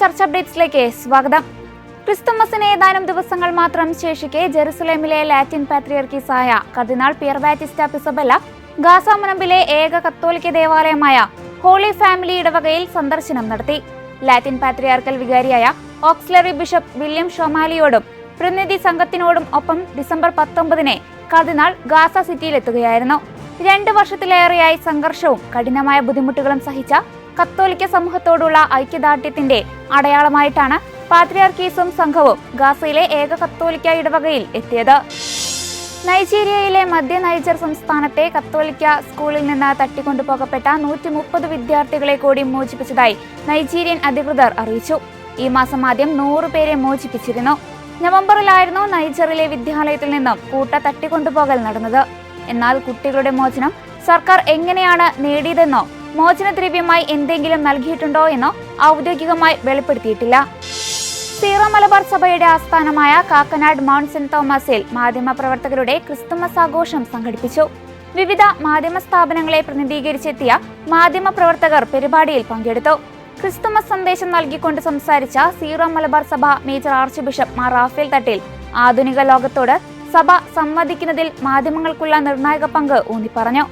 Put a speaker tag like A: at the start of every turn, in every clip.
A: ചർച്ച അപ്ഡേറ്റ്സിലേക്ക് സ്വാഗതം. ക്രിസ്തുമസിന് ഏതാനും ദിവസങ്ങൾ മാത്രം ശേഷിക്കെ ജെറുസലേമിലെ ലാറ്റിൻ പാത്രിയർക്കീസായ കർദിനാൾ പിയർ ബാറ്റിസ്റ്റ പിസബെല്ല ഗാസ മുനമ്പിലെ ഏക കത്തോലിക്ക ദേവാലയമായ ഹോളി ഫാമിലി ഇടവകയിൽ സന്ദർശനം നടത്തി. ലാറ്റിൻ പാത്രിയാർക്കൽ വികാരിയായ ഓക്സിലറി ബിഷപ്പ് വില്യം ഷൊമാലിയോടും പ്രതിനിധി സംഘത്തിനോടും ഒപ്പം ഡിസംബർ 19-ന് കർദിനാൾ ഗാസ സിറ്റിയിലെത്തുകയായിരുന്നു. 2 വർഷത്തിലേറെയായി സംഘർഷവും കഠിനമായ ബുദ്ധിമുട്ടുകളും സഹിച്ച കത്തോലിക്ക സമൂഹത്തോടുള്ള ഐക്യദാർഢ്യത്തിന്റെ അടയാളമായിട്ടാണ് പാത്രിയാർക്കീസും സംഘവും ഗാസയിലെ ഏക കത്തോലിക്ക ഇടവകയിൽ എത്തിയത്. നൈജീരിയയിലെ മധ്യ നൈജർ സംസ്ഥാനത്തെ കത്തോലിക്ക സ്കൂളിൽ നിന്ന് തട്ടിക്കൊണ്ടുപോകപ്പെട്ട 130 വിദ്യാർത്ഥികളെ കൂടി മോചിപ്പിച്ചതായി നൈജീരിയൻ അധികൃതർ അറിയിച്ചു. ഈ മാസം ആദ്യം 100 പേരെ മോചിപ്പിച്ചിരുന്നു. നവംബറിലായിരുന്നു നൈജറിലെ വിദ്യാലയത്തിൽ നിന്നും കൂട്ട തട്ടിക്കൊണ്ടുപോകൽ നടന്നത്. എന്നാൽ കുട്ടികളുടെ മോചനം സർക്കാർ എങ്ങനെയാണ് നേടിയതെന്നോ മോചനദ്രവ്യമായി എന്തെങ്കിലും നൽകിയിട്ടുണ്ടോ എന്നോ ഔദ്യോഗികമായി വെളിപ്പെടുത്തിയിട്ടില്ല. സീറോ മലബാർ സഭയുടെ ആസ്ഥാനമായ കാക്കനാട് മൗണ്ട് സെന്റ് തോമസിൽ മാധ്യമപ്രവർത്തകരുടെ ക്രിസ്തുമസ് ആഘോഷം സംഘടിപ്പിച്ചു. വിവിധ മാധ്യമ സ്ഥാപനങ്ങളെ പ്രതിനിധീകരിച്ചെത്തിയ മാധ്യമപ്രവർത്തകർ പരിപാടിയിൽ പങ്കെടുത്തു. ക്രിസ്തുമസ് സന്ദേശം നൽകിക്കൊണ്ട് സംസാരിച്ച സീറോ മലബാർ സഭ മേജർ ആർച്ച് ബിഷപ്പ് മാർ റാഫേൽ തട്ടിൽ ആധുനിക ലോകത്തോട് സഭ സംവദിക്കുന്നതിൽ മാധ്യമങ്ങൾക്കുള്ള നിർണായക പങ്ക് ഊന്നിപ്പറഞ്ഞു.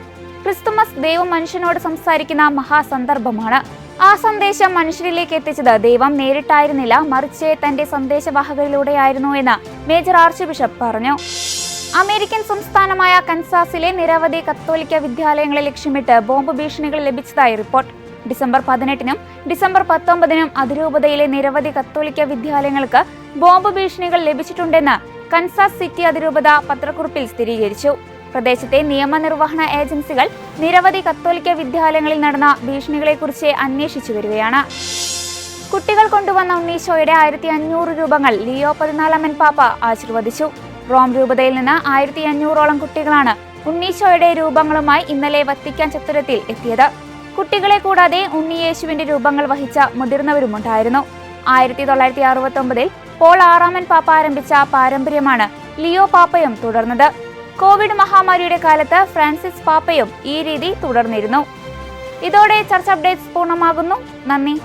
A: ക്രിസ്തുമസ് ദൈവം മനുഷ്യനോട് സംസാരിക്കുന്ന മഹാസന്ദർഭമാണ്. ആ സന്ദേശം മനുഷ്യരിലേക്ക് എത്തിച്ചത് ദൈവം നേരിട്ടായിരുന്നില്ല, മറിച്ച് തന്റെ സന്ദേശവാഹകരിലൂടെയായിരുന്നു എന്ന് മേജർ ആർച്ച് ബിഷപ്പ് പറഞ്ഞു. അമേരിക്കൻ സംസ്ഥാനമായ കൻസാസിലെ നിരവധി കത്തോലിക്ക വിദ്യാലയങ്ങളെ ലക്ഷ്യമിട്ട് ബോംബ് ഭീഷണികൾ ലഭിച്ചതായി റിപ്പോർട്ട്. ഡിസംബർ 18-നും ഡിസംബർ 19-നും അതിരൂപതയിലെ നിരവധി കത്തോലിക്ക വിദ്യാലയങ്ങൾക്ക് ബോംബ് ഭീഷണികൾ ലഭിച്ചിട്ടുണ്ടെന്ന് കൻസാസ് സിറ്റി അതിരൂപത പത്രക്കുറിപ്പിൽ സ്ഥിരീകരിച്ചു. പ്രദേശത്തെ നിയമനിർവഹണ ഏജൻസികൾ നിരവധി കത്തോലിക്ക വിദ്യാലയങ്ങളിൽ നടന്ന ഭീഷണികളെക്കുറിച്ച് അന്വേഷിച്ചു വരികയാണ്. കുട്ടികൾ കൊണ്ടുവന്ന ഉണ്ണീശോയുടെ 1500 രൂപങ്ങൾ ലിയോ 14 പാപ്പ ആശീർവദിച്ചു. റോം രൂപതയിൽ നിന്ന് 1500ഓളം കുട്ടികളാണ് ഉണ്ണീശോയുടെ രൂപങ്ങളുമായി ഇന്നലെ വത്തിക്കാൻ ചത്തുരത്തിൽ എത്തിയത്. കുട്ടികളെ കൂടാതെ ഉണ്ണിയേശുവിന്റെ രൂപങ്ങൾ വഹിച്ച മുതിർന്നവരുമുണ്ടായിരുന്നു. 1969-ൽ പോൾ 6 പാപ്പ ആരംഭിച്ച പാരമ്പര്യമാണ് ലിയോ പാപ്പയും തുടർന്നത്. കോവിഡ് മഹാമാരിയുടെ കാലത്ത് ഫ്രാൻസിസ് പാപ്പയും ഈ രീതി തുടർന്നിരുന്നു. ഇതോടെ ചർച്ച അപ്ഡേറ്റ്സ് പൂർണ്ണമാകുന്നു. നന്ദി.